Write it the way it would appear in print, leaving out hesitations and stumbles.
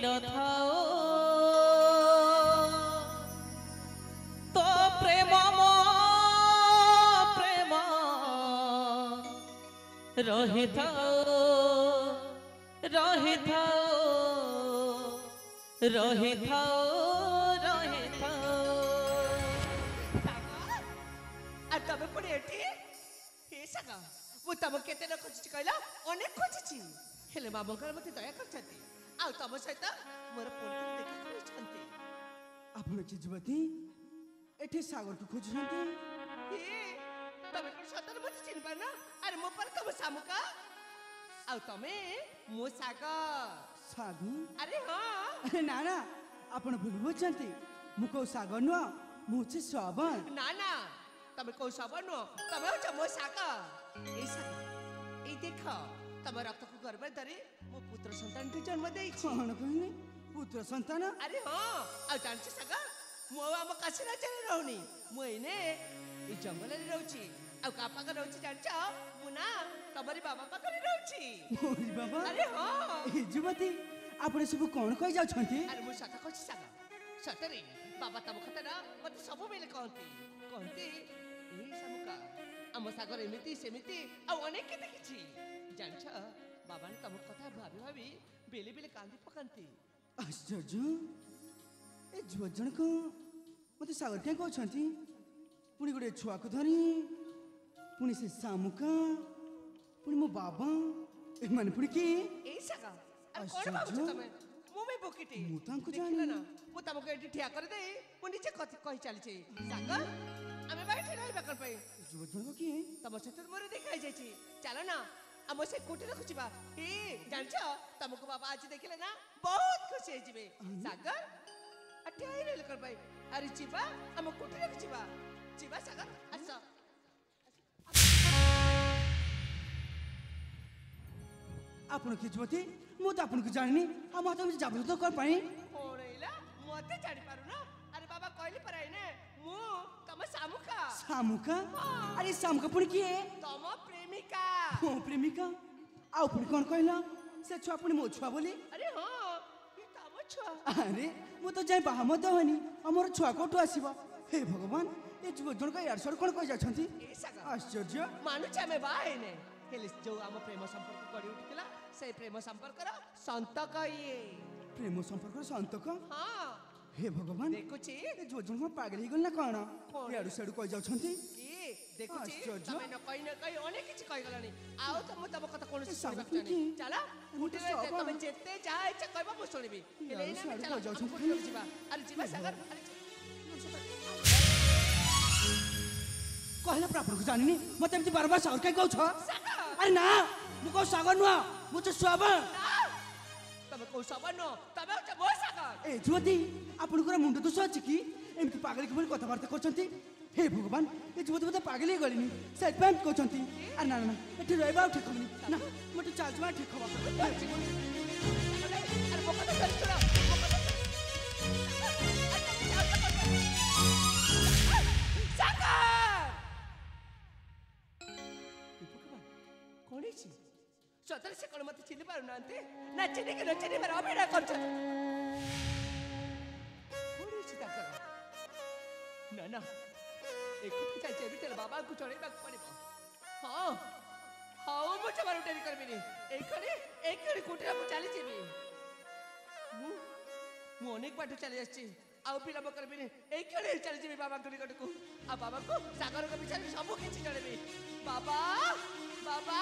নথাও তো প্রেম প্রেম রহিথাও রহিথাও রহিথাও রহিথাও। আর তবে পড়ে এটি হে সাগা ମୁଁ ତମ କେତେ ନ ଖୋଜିଛି କହିଲ ଅନେକ ଖୋଜିଛି ହେଲେ ମାମୁଙ୍କର ମତେ ଦୟା କରିଛନ୍ତି ଆଉ ତମ ସହିତ ମୋର ପୁଣି ଦେଖା କରିଛନ୍ତି। ଆପଣ କି ଯୁବତୀ ଏଠି ସାଗରକୁ ଖୋଜୁଛନ୍ତି? ତମେ କଣ ସତରେ ମତେ ଚିହ୍ନି ପାରୁନ? ଆରେ ମୋ ପରେ ତମ ଶାମୁକା ଆଉ ତମେ ମୋ ସାଗର। ସାଗର? ଆରେ ହଁ। ଆରେ ନା ନା ଆପଣ ଭୁଲ ବୁଝୁଛନ୍ତି। ମୁଁ କୋଉ ସାଗର ନୁହଁ, ମୁଁ ହଉଛି ଶ୍ରବଣ। ନା ନା ତମେ କୋଉ ଶ୍ରବଣ ନୁହଁ, ତମେ ହଉଛ ମୋ ସାଗର। ଏଇ ସାଗର ଏଇ ଦେଖ ତମ ରକ୍ତକୁ ଗର୍ବରେ ଧରି ମୋ ପୁତ୍ର ସନ୍ତାନଟି ଜନ୍ମ ଦେଇଛି। କଣ କହିଲେ? ପୁତ୍ର ସନ୍ତାନ? ଆରେ ହଁ ଆଉ ଜାଣିଛ ସାଗର ମୁଁ ଆମ କାଶୀ ରାଜ୍ୟରେ ରହୁନି, ମୁଁ ଏଇନେ ଏଇ ଜଙ୍ଗଲରେ ରହୁଛି। ଆଉ କାହା ପାଖରେ ରହୁଛି ଜାଣିଛ? ମୁଁ ନା ତମରି ବାବା ପାଖରେ ରହୁଛି। ମୋରି ବାବା? ଆରେ ହଁ। ଏ ଯୁବତୀ ଆପଣ ସବୁ କଣ କହି ଯାଉଛନ୍ତି? ଆରେ ମୁଁ ସତ କହୁଛି ସାଗର, ସତରେ ବାବା ତମ କଥା ନା ମତେ ସବୁବେଳେ କହନ୍ତି କହନ୍ତି ଏଇ ଶାମୁକା ଆମ ସାଗର ଏମିତି ସେମିତି ଆଉ ଅନେକ କେତେ କିଛି। ଜାଣିଛ ବାବା ତମ କଥା ଭାବି ଭାବି ବେଲେ ବେଲେ କାନ୍ଦି ପକାନ୍ତି। ଆଶ୍ଚର୍ଯ୍ୟ, ଏ ଯୁବ ଜଣକ ମତେ ସାଗର କାହିଁ କହୁଛନ୍ତି? ପୁଣି ଗୋଟେ ଛୁଆକୁ ଧରି ପୁଣି ସେ ଶାମୁକା ପୁଣି ମୋ ବାବା ଏମାନେ ପୁଣି କି? ଏଇ ସାଗର ଆରେ କଣ ଭାବୁଛ ତମେ? ମୁଁ ବି ବୋକିଟି। ମୁଁ ତାଙ୍କୁ ଦେଖିଲ ଜାଣିନି। ନା ମୁଁ ତମକୁ ଏଠି ଠିଆ କରିଦେଇ ମୁଁ ନିଜେ କହି ଚାଲିଛି ସାଗର ଆମେ ବା ଏଠି ରହିବା କଣ ପାଇଁ? ଯୁବ ଜଣକ କିଏ? ତମ ସହିତ ମୋର ଦେଖା ହେଇଯାଇଛି, ଚାଲ ନା ଆମ ସେ କୁଟୀରକୁ ଯିବା। ଜାଣିଛ ତମକୁ ବାବା ଆଜି ଦେଖିଲେ ନା ବହୁତ ଖୁସି ହେଇଯିବେ। ସାଗର ଠିଆ ହେଇ ରହିଲେ କଣ ପାଇଁ? ଆରେ ଯିବା ଆମ କୁଟୀରକୁ ଯିବା। ଯିବା ସାଗର ଆସ। ଆପଣ କିଏ ଯୁବତୀ? ମୁଁ ତ ଆପଣଙ୍କୁ ଜାଣିନି। ଆଉ ମତେ ଜାଗ୍ରତ କଣ ପାଇଁ? କଣ ହେଇଲା ମତେ ଜାଣିପାରୁନ? ଆରେ ବାବା କହିଲି ପରା ଏଇନେ ମୁଁ ତମ ଶାମୁକା। ଶାମୁକା? ଆରେ ଶାମୁକା ପୁଣି କିଏ? ତମ ପ୍ରେମିକା। ମୋ ପ୍ରେମିକା? ଆଉ ପୁଣି କଣ କହିଲା? ସେ ଛୁଆ ପୁଣି ମୋ ଛୁଆ ବୋଲି? ଆରେ ହଁ ଏ ତମ ଛୁଆ। ଆରେ ମୁଁ ତ ଯାଇ ବାହା ମଧ୍ୟ ହନି, ଆମର ଛୁଆ କୋଉଠୁ ଆସିବ? ହେ ଭଗବାନ, ଏ ଯୁବ ଜଣକ ଇଆଡୁ ସିଆଡୁ କଣ କହି ଯାଉଛନ୍ତି? ଆଶ୍ଚର୍ଯ୍ୟ। ମାନୁଛି ଆମେ ବାହା ହେଇନେ, ହେଲେ ଯୋଉ ଆମ ପ୍ରେମ ସମ୍ପର୍କ ଗଢି ଉଠିଥିଲା ସେଇ ପ୍ରେମ ସମ୍ପର୍କର ସନ୍ତକ ଇଏ। ପ୍ରେମ ସମ୍ପର୍କର ସନ୍ତକ? ହଁ। ହେ ଭଗବାନ, ଦେଖୁଛି ଏ ଯୁବ ଜଣକ ପାଗଳ ହେଇଗଲ ନା କଣ? କଣ? ଇଆଡୁ ସିଆଡୁ କହି ଯାଉଛନ୍ତି। ଦେଖୁଛି ଆଶ୍ଚର୍ଯ୍ୟ। ତମେ ନ କହି ଅନେକ କିଛି କହିଗଲାଣି। ଆଉ ତ ମୁଁ ତମ କଥା କୌଣସି ଏ ସାଗର ଶୁଣିବାକୁ ପୁଣି ଚାହୁଁନି। କିଏ? ଚାଲ ମୁଁ ତ କୁଟୀରରେ ସବା। ତମେ ଯେତେ ଯାହା ଇଚ୍ଛା କହିବ ମୁଁ ଶୁଣିବି। ହେଲେ ଏଇନା ଆମେ ଇଆଡୁ ଚାଲ ସିଆଡୁ ଆମ ଯାଉଛନ୍ତି କୁଟୀରକୁ ଖାଲି। ଯିବା। ଆରେ ଯିବା ସାଗର। ଆରେ କହିଲା ପରା ଆପଣଙ୍କୁ ଜାଣିନି, ମତେ ଏମିତି ବାରବାର ସାଗର କାହିଁ କହୁଛ? ସାଗର। ଆରେ ନା, ମୁଁ କଉ ସାଗର ନୁହଁ, ମୁଁ ତ ଶ୍ରବଣ। ତମେ କୋଉ ସବର ନୁହଁ, ତମେ ହଉଛ ମୋ ସାଗର। ଏ ଯୁବତୀ ଆପଣଙ୍କର ମୁଣ୍ଡ ଦୋଷ ଅଛି କି? ଏମିତି ପାଗଳ କିଭଳି କଥାବାର୍ତ୍ତା କରୁଛନ୍ତି? ହେ ଭଗବାନ, ଏ ଯୁବତୀ ବୋଧେ ପାଗଳ ହେଇଗଲିଣି, ସେଥିପାଇଁ ଏମିତି କହୁଛନ୍ତି। ଆରେ ନା ନା, ଏଠି ରହିବା ଆଉ ଠିକ ହବନି। ନା, ମୁଁ ଏଠି ଚାଲିଯିବା ଠିକ ହବ। ଆରେ ମୋ କଥା ଧରି ଶୁଣ, ମୋ କଥା ଧରି। ସାଗର! କଣ ହେଇଛି? ସତରେ ସେ କଣ ମତେ ଚିହ୍ନି ପାରୁନାହାନ୍ତି? ନା ଚିହ୍ନିକି ନ ଚିହ୍ନିବାର ଅଭିନୟ କରୁଛନ୍ତି? କଣ ହେଇଛି ତାଙ୍କର? ନା ନା ଏ କଥା ଚାଲିଛି ଏମିତି ହେଲେ ବାବାଙ୍କୁ ଜଣେଇବାକୁ ପଡିବ। ହଁ ହଉ ମୁଁ ଜମାରୁ ଡେରି କରିବିନି। ଏଇଖଣି କୁଟୀରକୁ ଚାଲିଯିବି। ମୁଁ ଅନେକ ବାଟ ଚାଲି ଆସିଛି, ଆଉ ବିଳମ୍ବ କରିବିନି। ଏଇଖଣି ଚାଲିଯିବି ବାବାଙ୍କ ନିକଟକୁ। ଆଉ ବାବାଙ୍କୁ ସାଗରଙ୍କ ବିଷୟରେ ସବୁ କିଛି ଜଣେଇବି। ବାବା ବାବା